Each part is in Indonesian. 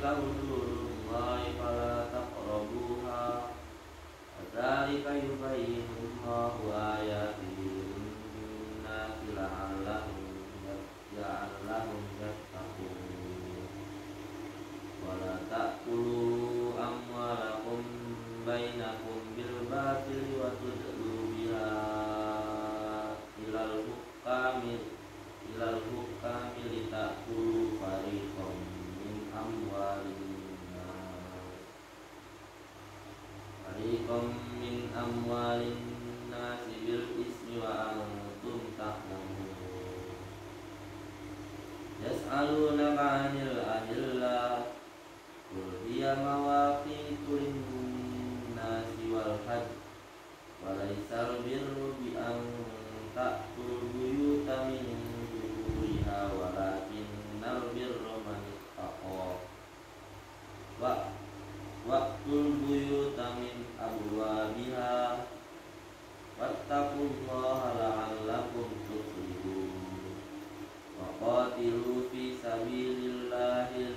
tilka hududullahi fala taqrabuha kadzalika yubayyinullahu ayatihi lin-nasi la'allahum yattaqun wala ta'kulu amwalakum bainakum bil batili wa tudlu biha ilal hukami litakulu fariqam min amwalin nasi bil ismi wa antum ta'lamun yas'alunaka 'anil ahillah qul hiya mawaqitu lin-nasi wal hajj wa laysal birru bi an ta'tul buyuta min zuhuriha walakinnal birra man ittaqa waqtul buyuta min abwabiha wattaqullaha la'allakum tuflihun wa qatilu fi sabilillahi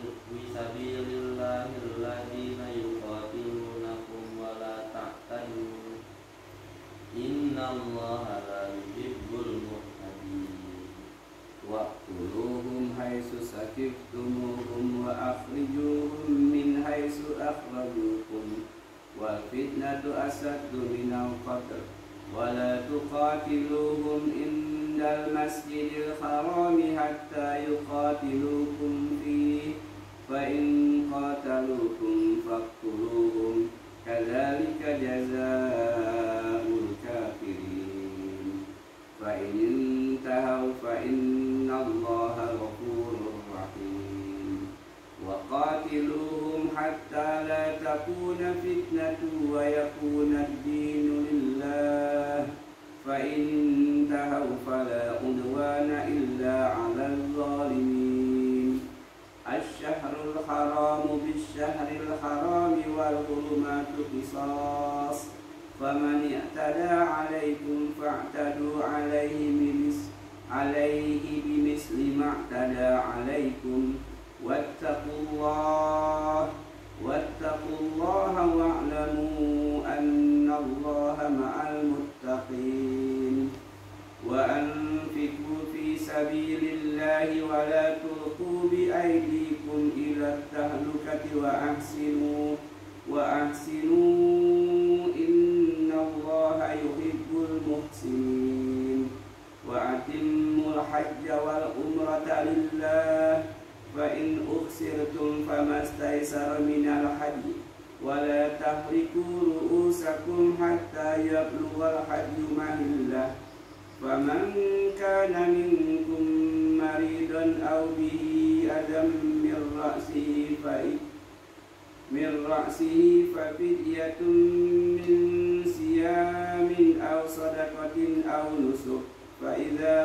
alladhina yuqatilunakum wa la ta'tadu innallaha la yuhibbul mu'tadin waqtuluhum haitsu saqiftumuhum wa akhrijuhum min haitsu akhrajukum wal fitnatu asaddu minal qatl wa la tuqatiluhum indal masjidil harami hatta yuqatilukum fihi fa in qataluukum faqtuluhum kadzalika jazaa'ul kafirin fa in intahaw fa innallaha ghafurur rahim wa qatiluhum hatta la takuna fitnatun wa yakuna ad-dinu lillah fa in intahaw fala udwana illa 'alal zalimin asy-syahrul haramu bisyyahril harami wal hurumatu qisas faman i'tada 'alaikum fa'tadu 'alaihi bimisli ma'tada 'alaikum wattaqullaha wa'lamu annallaha ma'al muttaqin wa anfiqu fi sabilillahi wa la tulqu bi aydikum ila tahlukati wa ahsinu innallaha yuhibbul muhsinin wa atimmul hajja wal umrata lillah fa in ukhsirtum famastaysara minal hajji wa la tahriku ru'usakum hatta yablughal hajju mahillah faman kana minkum maridan aw bihi adam min ra'sihi fa fidyatun min siyamin aw sadaqatin aw nusuk fa idza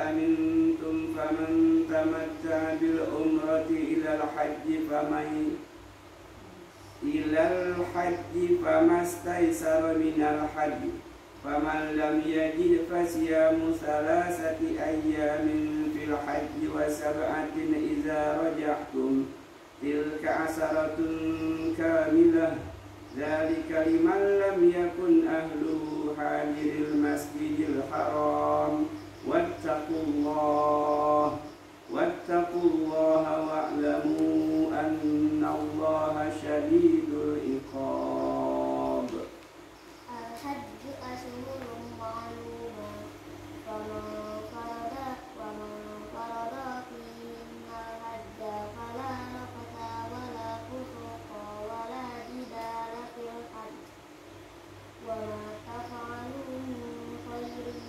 amintum faman tamatta'a bil umrati ilal hajji famastaysara minal hajji faman lam yajid fasiyamu salasati ayyamin fil hajji wa sab'atin idza raja'tum tilka asaratun kamilah dzalika liman lam yakun ahluhu hadiril masjidil haram wattaqullaha wa'lamu annallaha syadidul iqab. Al-hajju ashhurun ma'lumat faman farada fihinna al-hajja fala rafata wala fusuqa wala jidala fil hajj wa ma taf'alu min khairin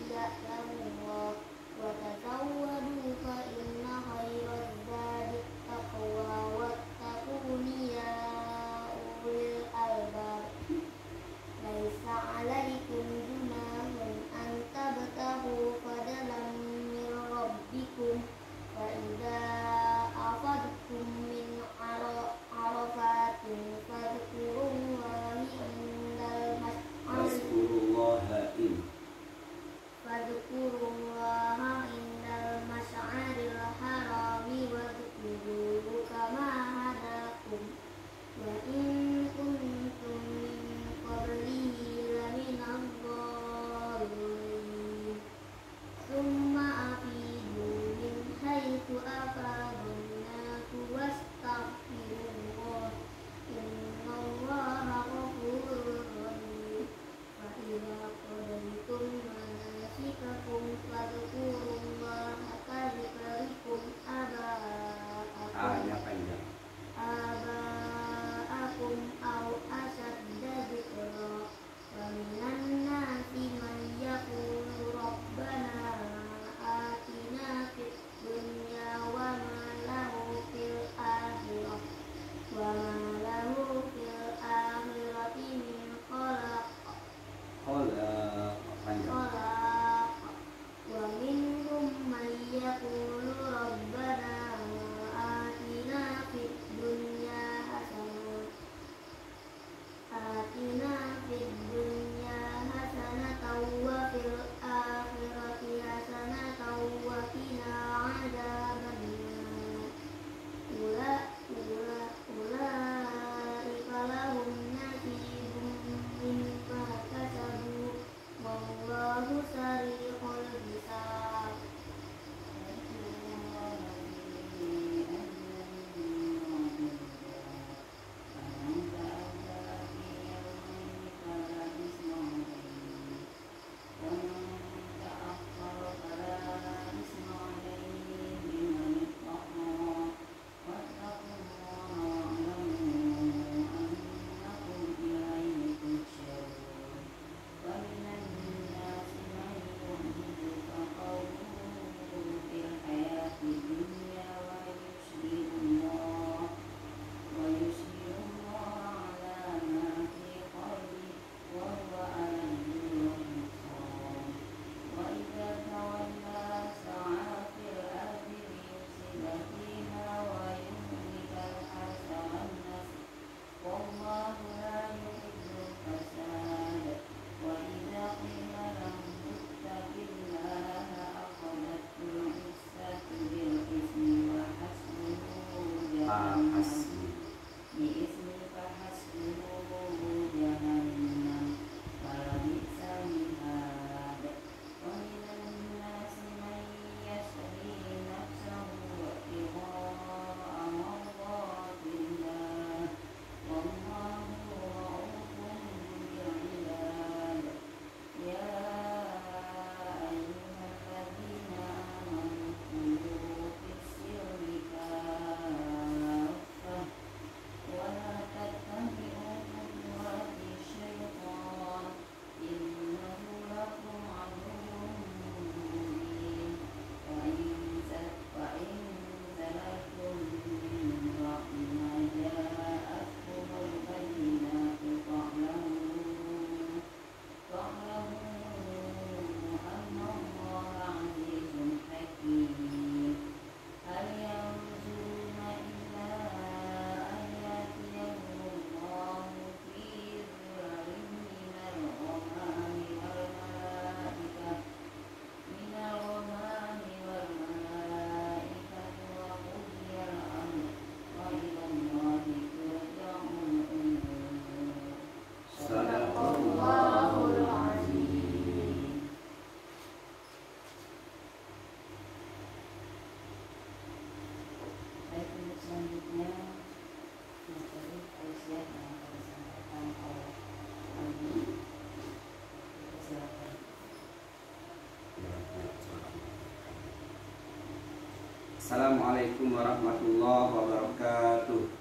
Assalamualaikum warahmatullahi wabarakatuh.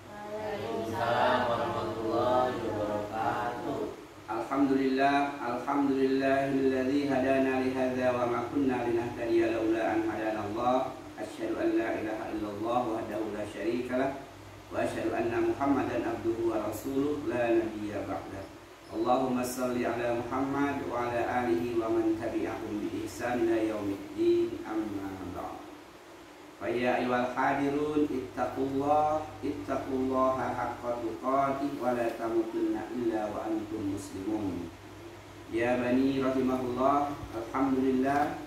Waalaikumsalam warahmatullahi wabarakatuh. Alhamdulillahilladzi hadana li hadza wa ma kunna linahtadiya laula an hadana Allah. Asyhadu an la ilaha illallah wahdahu la syarikalah wa asyhadu anna Muhammadan abduhu wa rasuluh la nabiyya ba'dah. Allahumma shalli ala Muhammad wa ala alihi wa man tabi'ahum bi ihsan ila yaumiddin, amma ba'd. Fa ya ayyuhal hadirun ittaqullaha haqqa tuqatih wa la tamutunna illa wa antum muslimun. Ya bani rahimahullah, alhamdulillah,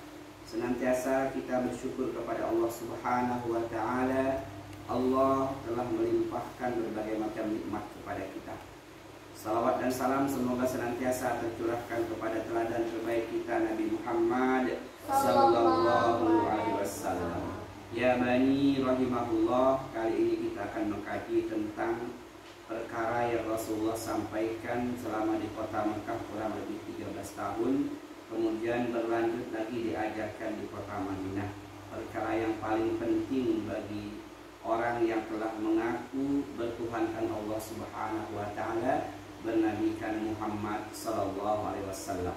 senantiasa kita bersyukur kepada Allah Subhanahu wa taala. Allah telah melimpahkan berbagai macam nikmat kepada kita. Salawat dan salam semoga senantiasa tercurahkan kepada teladan terbaik kita, Nabi Muhammad sallallahu alaihi wasallam. Ya bani rahimahullah, kali ini kita akan mengkaji tentang perkara yang Rasulullah sampaikan selama di kota Mekah kurang lebih 13 tahun, kemudian berlanjut lagi diajarkan di kota Madinah. Perkara yang paling penting bagi orang yang telah mengaku bertuhankan Allah Subhanahu wa taala, bernabikan Muhammad sallallahu alaihi wasallam.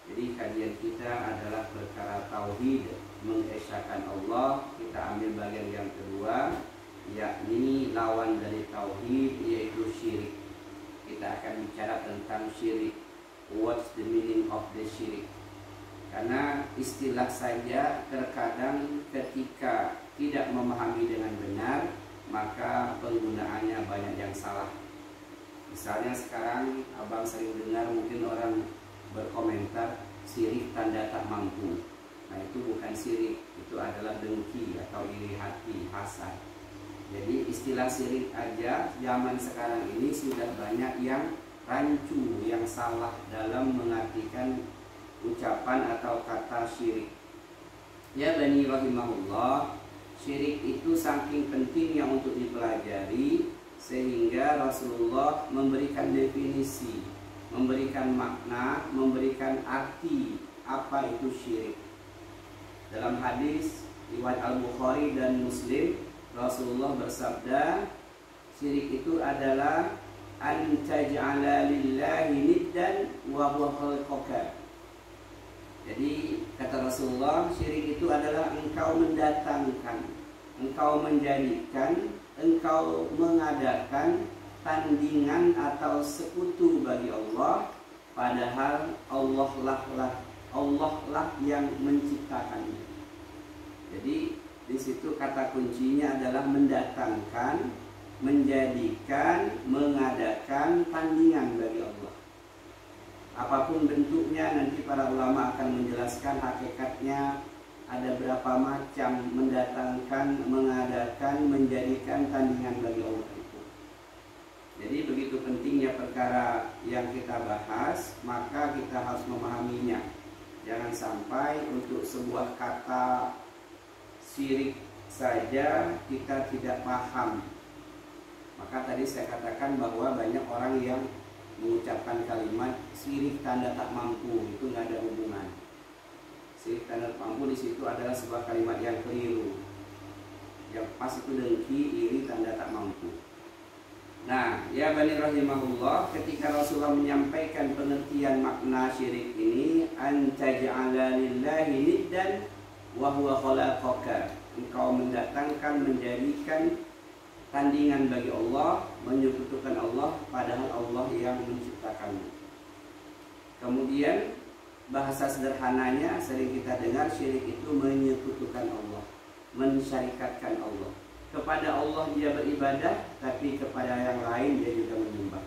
Jadi kajian kita adalah perkara tauhid, mengesahkan Allah. Kita ambil bagian yang kedua, yakni lawan dari tauhid, yaitu syirik. Kita akan bicara tentang syirik. What's the meaning of the syirik? Karena istilah saja terkadang ketika tidak memahami dengan benar, maka penggunaannya banyak yang salah. Misalnya sekarang abang sering dengar mungkin orang berkomentar syirik tanda tak mampu. Nah, itu bukan syirik, itu adalah dengki atau iri hati, hasad. Jadi istilah syirik aja zaman sekarang ini sudah banyak yang rancu, yang salah dalam mengartikan ucapan atau kata syirik. Ya bani rahimahullah, syirik itu saking pentingnya untuk dipelajari sehingga Rasulullah memberikan definisi, memberikan makna, memberikan arti apa itu syirik. Dalam hadis riwayat Al-Bukhari dan Muslim, Rasulullah bersabda, syirik itu adalah an taj'ala lillahi niddan wa huwa khalaqaka. Jadi kata Rasulullah, syirik itu adalah engkau mendatangkan, engkau menjadikan, engkau mengadakan tandingan atau sekutu bagi Allah, padahal Allah lah yang menciptakannya. Jadi di situ kata kuncinya adalah mendatangkan, menjadikan, mengadakan tandingan bagi Allah. Apapun bentuknya, nanti para ulama akan menjelaskan hakikatnya. Ada berapa macam mendatangkan, mengadakan, menjadikan tandingan bagi Allah itu. Jadi begitu pentingnya perkara yang kita bahas, maka kita harus memahaminya. Jangan sampai untuk sebuah kata syirik saja kita tidak paham. Maka tadi saya katakan bahwa banyak orang yang mengucapkan kalimat syirik tanda tak mampu, itu nggak ada hubungan. Syirik tanda tak mampu di situ adalah sebuah kalimat yang keliru. Yang pas itu dengki, iri, tanda tak mampu. Nah, ya bani rahimahullah, ketika Rasulullah menyampaikan pengertian makna syirik ini, an taj'ala lillahi niddan wa huwa khalaqaka. Engkau mendatangkan, menjadikan tandingan bagi Allah, menyekutukan Allah, padahal Allah yang menciptakanmu. Kemudian bahasa sederhananya sering kita dengar, syirik itu menyekutukan Allah, mensyarikatkan Allah. Kepada Allah dia beribadah, tapi kepada yang lain dia juga menyembah.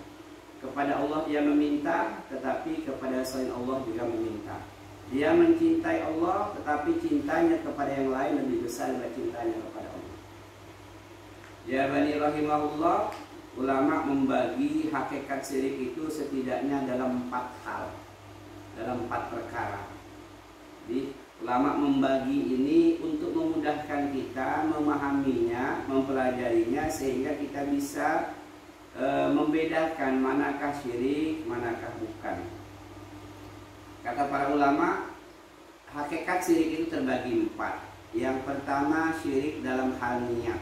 Kepada Allah dia meminta, tetapi kepada selain Allah juga meminta. Dia mencintai Allah, tetapi cintanya kepada yang lain lebih besar daripada cintanya kepada Allah. Ya bani rahimahullah, ulama membagi hakikat syirik itu setidaknya dalam 4 hal, dalam 4 perkara. Jadi ulama membagi ini untuk memudahkan kita memahaminya, mempelajarinya, sehingga kita bisa membedakan manakah syirik, manakah bukan. Kata para ulama, hakikat syirik itu terbagi 4. Yang pertama syirik dalam hal niat,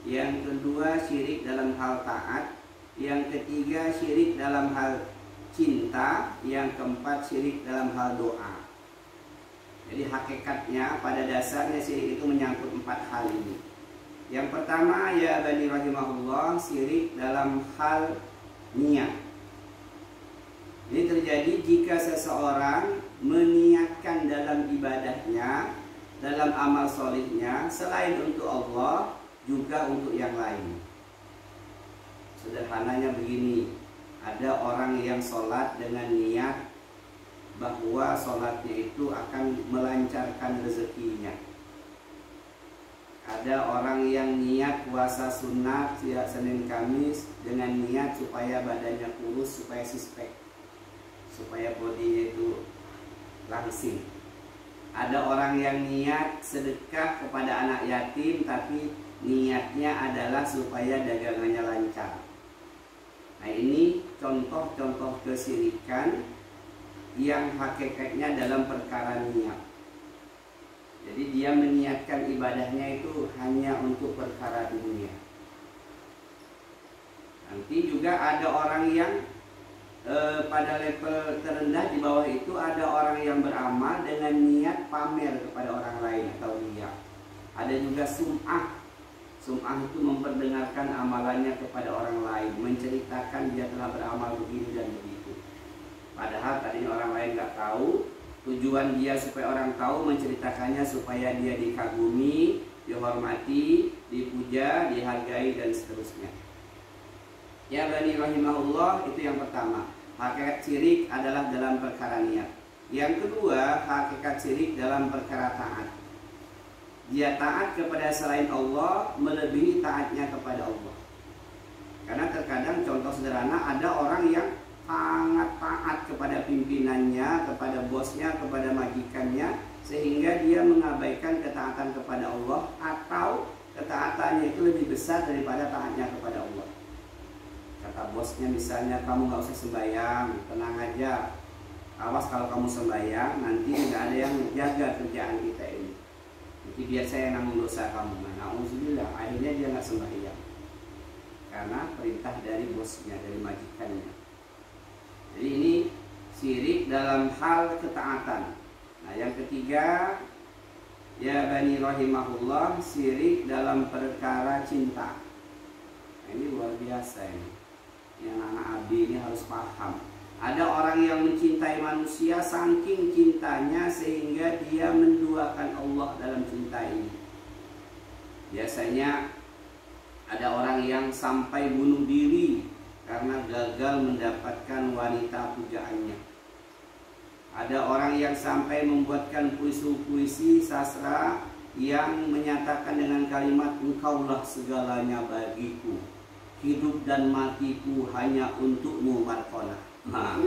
yang kedua syirik dalam hal taat, yang ketiga syirik dalam hal cinta, yang keempat syirik dalam hal doa. Jadi hakikatnya pada dasarnya syirik itu menyangkut 4 hal ini. Yang pertama ya bani rahimahullah, syirik dalam hal niat. Ini terjadi jika seseorang meniatkan dalam ibadahnya, dalam amal solihnya, selain untuk Allah juga untuk yang lain. Sederhananya begini, ada orang yang sholat dengan niat bahwa sholatnya itu akan melancarkan rezekinya. Ada orang yang niat puasa sunat setiap Senin Kamis dengan niat supaya badannya kurus, supaya six-pack, supaya bodinya itu langsing. Ada orang yang niat sedekah kepada anak yatim, tapi niatnya adalah supaya dagangannya lancar. Nah, ini contoh-contoh kesyirikan yang hakikatnya dalam perkara niat. Jadi dia meniatkan ibadahnya itu hanya untuk perkara dunia. Nanti juga ada orang yang pada level terendah di bawah itu, ada orang yang beramal dengan niat pamer kepada orang lain atau riya. Ada juga sum'ah. Sum'ah itu memperdengarkan amalannya kepada orang lain, menceritakan dia telah beramal begini dan begitu. Padahal tadinya orang lain nggak tahu. Tujuan dia supaya orang tahu, menceritakannya supaya dia dikagumi, dihormati, dipuja, dihargai dan seterusnya. Ya bani rahimahullah, itu yang pertama. Hakikat syirik adalah dalam perkara niat. Yang kedua, hakikat syirik dalam perkara taat. Dia taat kepada selain Allah melebihi taatnya kepada Allah. Karena terkadang contoh sederhana, ada orang yang sangat taat kepada pimpinannya, kepada bosnya, kepada majikannya, sehingga dia mengabaikan ketaatan kepada Allah, atau ketaatannya itu lebih besar daripada taatnya kepada Allah. Kata bosnya misalnya, kamu gak usah sembahyang, tenang aja, awas kalau kamu sembahyang nanti gak ada yang jaga kerjaan kita ini, nanti biar saya yang nanggung dosa kamu. Na'udzubillah, akhirnya dia gak sembahyang karena perintah dari bosnya, dari majikannya. Jadi ini syirik dalam hal ketaatan. Nah, yang ketiga ya bani rahimahullah, syirik dalam perkara cinta. Nah, ini luar biasa ini. Yang anak abi ini harus paham. Ada orang yang mencintai manusia saking cintanya sehingga dia menduakan Allah dalam cinta ini. Biasanya ada orang yang sampai bunuh diri karena gagal mendapatkan wanita pujaannya. Ada orang yang sampai membuatkan puisi-puisi sastra yang menyatakan dengan kalimat, engkaulah segalanya bagiku, hidup dan matiku hanya untukmu Markona. Nah,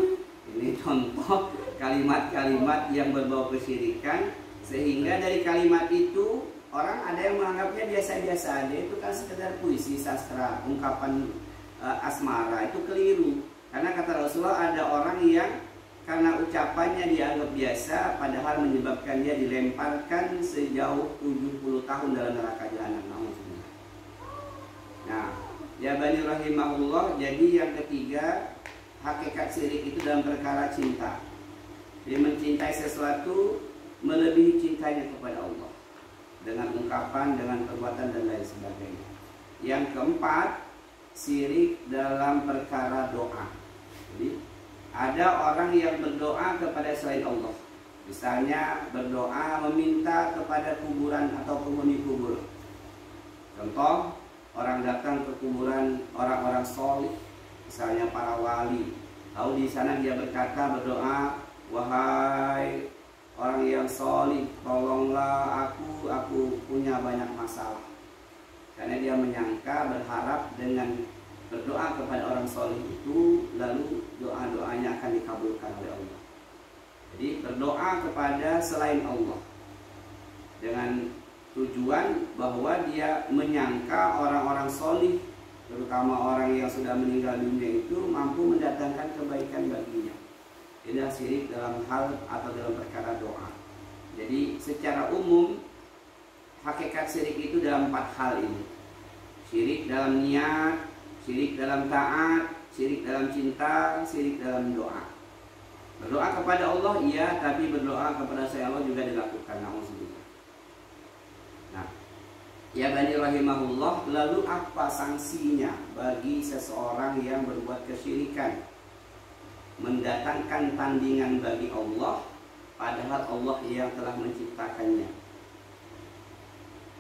ini contoh kalimat-kalimat yang berbau kesyirikan, sehingga dari kalimat itu orang ada yang menganggapnya biasa-biasa aja, itu kan sekedar puisi sastra, ungkapan asmara. Itu keliru, karena kata Rasulullah ada orang yang karena ucapannya dianggap biasa, padahal menyebabkan dia dilemparkan sejauh 70 tahun dalam neraka jahanam. Nah, ya bani rahimahullah, jadi yang ketiga hakikat syirik itu dalam perkara cinta. Dia mencintai sesuatu melebihi cintanya kepada Allah, dengan ungkapan, dengan perbuatan dan lain sebagainya. Yang keempat, syirik dalam perkara doa. Jadi ada orang yang berdoa kepada selain Allah. Misalnya berdoa meminta kepada kuburan atau penghuni kubur. Contoh, orang datang ke kuburan orang-orang solih, misalnya para wali. Lalu di sana dia berkata, berdoa, wahai orang yang solih, tolonglah aku punya banyak masalah. Karena dia menyangka, berharap dengan berdoa kepada orang soleh itu, lalu doa-doanya akan dikabulkan oleh Allah. Jadi berdoa kepada selain Allah dengan tujuan bahwa dia menyangka orang-orang soleh, terutama orang yang sudah meninggal dunia itu, mampu mendatangkan kebaikan baginya. Ini syirik dalam hal atau dalam perkara doa. Jadi secara umum hakikat syirik itu dalam 4 hal ini. Syirik dalam niat, syirik dalam taat, syirik dalam cinta, syirik dalam doa. Berdoa kepada Allah iya, tapi berdoa kepada selain Allah juga dilakukan. Nauzubillah. Nah, ya bani rahimahullah, lalu apa sanksinya bagi seseorang yang berbuat kesyirikan? Mendatangkan tandingan bagi Allah, padahal Allah yang telah menciptakannya.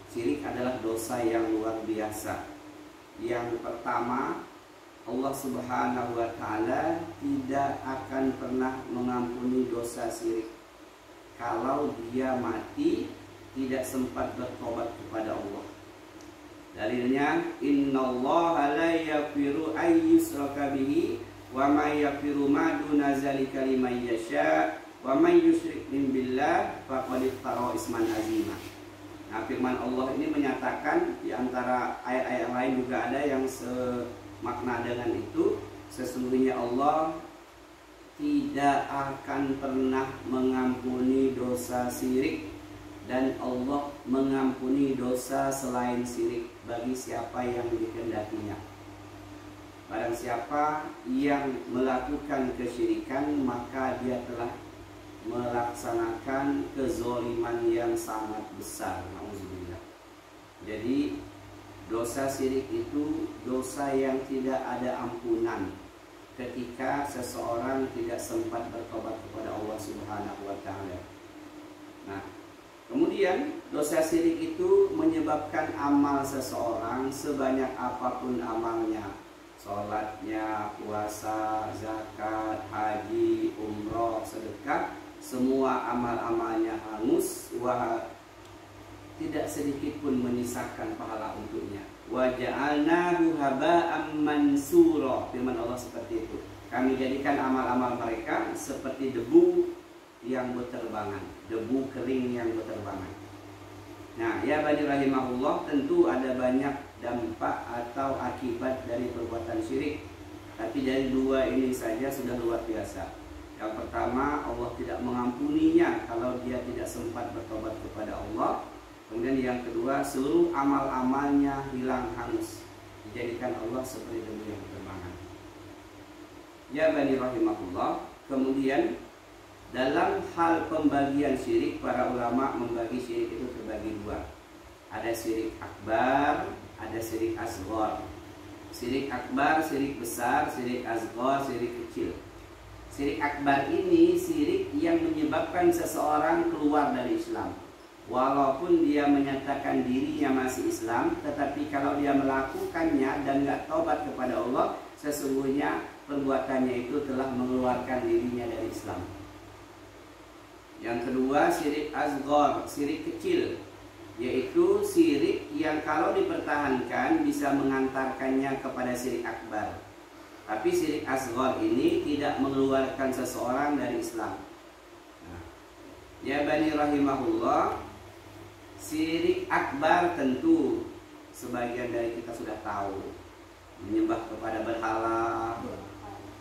Syirik adalah dosa yang luar biasa. Yang pertama, Allah Subhanahu wa Ta'ala tidak akan pernah mengampuni dosa syirik kalau dia mati tidak sempat bertobat kepada Allah. Dalilnya, innallaha la yaghfiru ay yushraka bihi wa may yaghfiru ma duna zalika liman yasha wa may yusyrik billah faqad iftara isman azima. Nah, firman Allah ini menyatakan, di antara ayat-ayat lain juga ada yang makna dengan itu, sesungguhnya Allah tidak akan pernah mengampuni dosa syirik, dan Allah mengampuni dosa selain syirik bagi siapa yang dikehendakinya. Barang siapa yang melakukan kesyirikan, maka dia telah melaksanakan kezaliman yang sangat besar. Nauzubillah. Jadi dosa syirik itu dosa yang tidak ada ampunan ketika seseorang tidak sempat bertobat kepada Allah Subhanahu wa Ta'ala. Nah, kemudian dosa syirik itu menyebabkan amal seseorang sebanyak apapun amalnya, sholatnya, puasa, zakat, haji, umroh, sedekah, semua amal-amalnya hangus, tidak sedikit pun menyisakan pahala untuknya. Wa ja'alnahu haba'an mansura. Firman Allah seperti itu. Kami jadikan amal-amal mereka seperti debu yang berterbangan, debu kering yang berterbangan. Nah, ya bani rahimahullah, tentu ada banyak dampak atau akibat dari perbuatan syirik. Tapi dari 2 ini saja sudah luar biasa. Yang pertama, Allah tidak mengampuninya kalau dia tidak sempat bertobat kepada Allah. Kemudian yang kedua, seluruh amal-amalnya hilang hangus, dijadikan Allah seperti debu yang berterbangan. Ya bani rahimahullah, kemudian dalam hal pembagian syirik, para ulama membagi syirik itu terbagi 2. Ada syirik akbar, ada syirik asghar. Syirik akbar, syirik besar, syirik asghar, syirik kecil. Syirik akbar ini syirik yang menyebabkan seseorang keluar dari Islam. Walaupun dia menyatakan dirinya masih Islam, tetapi kalau dia melakukannya dan nggak taubat kepada Allah, sesungguhnya perbuatannya itu telah mengeluarkan dirinya dari Islam. Yang kedua, syirik asghar, syirik kecil, yaitu syirik yang kalau dipertahankan bisa mengantarkannya kepada syirik akbar. Tapi syirik asghar ini tidak mengeluarkan seseorang dari Islam. Nah, ya bani rahimahullah, syirik akbar tentu sebagian dari kita sudah tahu. Menyembah kepada berhala,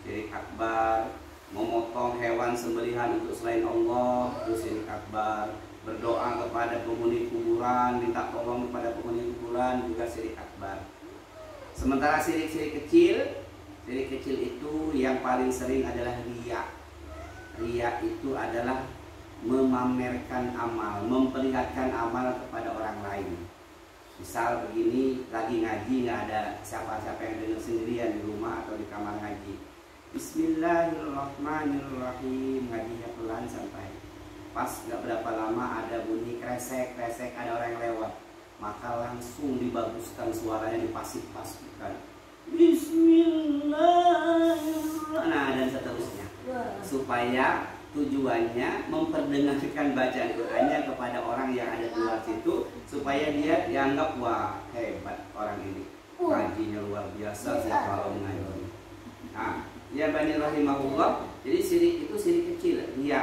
syirik akbar. Memotong hewan sembelihan untuk selain Allah, itu syirik akbar. Berdoa kepada penghuni kuburan, minta tolong kepada penghuni kuburan, juga syirik akbar. Sementara syirik-syirik kecil itu yang paling sering adalah riya. Riya itu adalah memamerkan amal, memperlihatkan amal kepada orang lain. Misal begini, lagi ngaji nggak ada siapa-siapa yang dengar sendirian di rumah atau di kamar ngaji. Bismillahirrahmanirrahim, ngajinya pelan sampai pas gak berapa lama ada bunyi kresek, ada orang yang lewat, maka langsung dibaguskan suaranya, dipasif-pasifkan. Bismillahirrahmanirrahim. Nah, dan seterusnya, supaya tujuannya memperdengarkan bacaan Qur'annya kepada orang yang ada di luar situ, supaya dia dianggap, wah hebat orang ini, ngajinya luar biasa kalau mengayomi. Nah, ya bani rahimahullah, jadi syirik itu syirik kecil, riya.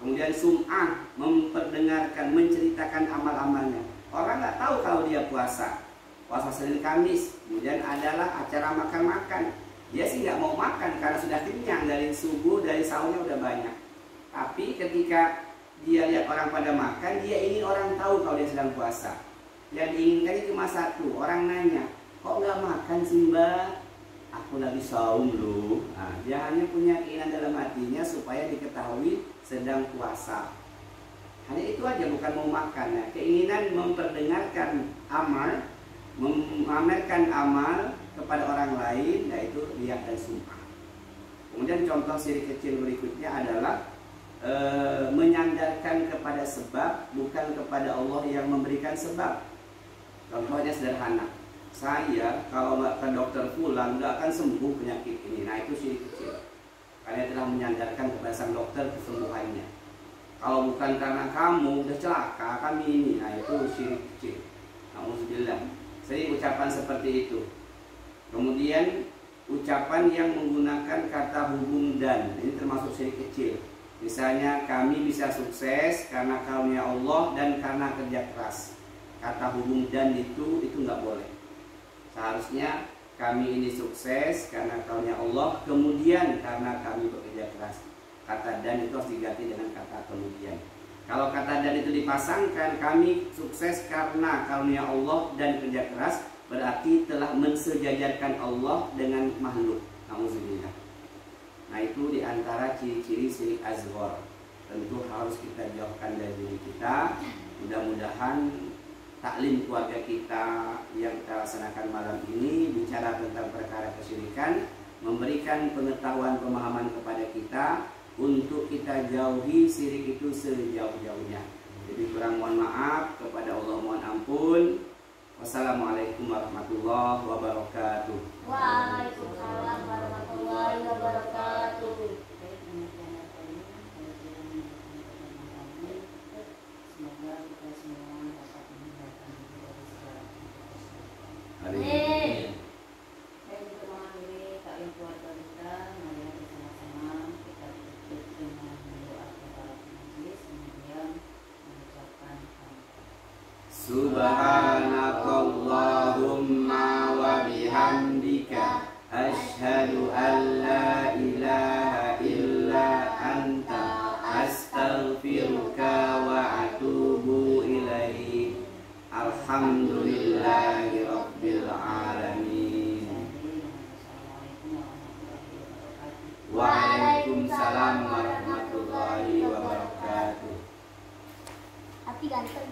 Kemudian sum'ah, memperdengarkan, menceritakan amal-amalnya. Orang nggak tahu kalau dia puasa Senin Kamis, kemudian adalah acara makan-makan. Dia sih nggak mau makan karena sudah kenyang dari subuh, dari sahurnya udah banyak. Tapi ketika dia lihat orang pada makan, dia ingin orang tahu kalau dia sedang puasa. Yang diinginkan cuma satu. Orang nanya, kok nggak makan sih Mbak? Aku lagi saum loh. Nah, dia hanya punya keinginan dalam hatinya supaya diketahui sedang puasa. Hanya itu aja, bukan mau makan. Nah, keinginan memperdengarkan amal, memamerkan amal kepada orang lain, yaitu riya dan sum'ah. Kemudian contoh syirik kecil berikutnya adalah menyandarkan kepada sebab, bukan kepada Allah yang memberikan sebab. Contohnya sederhana, saya kalau nggak ke dokter fulan nggak akan sembuh penyakit ini. Nah itu syirik kecil, karena telah menyandarkan kepada sang dokter kesembuhannya. Kalau bukan karena kamu udah celaka kami ini, nah itu syirik kecil. Alhamdulillah. Sering ucapan seperti itu. Kemudian ucapan yang menggunakan kata hubung dan, ini termasuk syirik kecil. Misalnya kami bisa sukses karena karunia Allah dan karena kerja keras. Kata hubung dan itu nggak boleh. Seharusnya kami ini sukses karena karunia Allah, kemudian karena kami bekerja keras. Kata dan itu harus diganti dengan kata kemudian. Kalau kata dan itu dipasangkan, kami sukses karena karunia Allah dan kerja keras, berarti telah mensejajarkan Allah dengan makhluk. Alhamdulillah. Nah itu diantara ciri-ciri syirik asghar. Tentu harus kita jauhkan dari diri kita. Mudah-mudahan taklim keluarga kita yang kita laksanakan malam ini bicara tentang perkara kesyirikan, memberikan pengetahuan pemahaman kepada kita untuk kita jauhi syirik itu sejauh-jauhnya. Jadi kurang mohon maaf, kepada Allah mohon ampun. Wassalamualaikum warahmatullahi wabarakatuh. Waalaikumsalam warahmatullahi wabarakatuh. Semoga kita semua dapat meninggalkan dari segala Amin. dan untuk mengakhiri taklim keluarga kita, mari bersama-sama kita tutup dengan mendoakan para pengajian, kemudian mengucapkan Subhanakallahumma wa bihamdika asyhadu an la ilaha illa anta astaghfiruka wa atubu ilaik. Alhamdulillahi rabbil alamin. Waalaikumsalam warahmatullahi wabarakatuh. Tapi ganteng.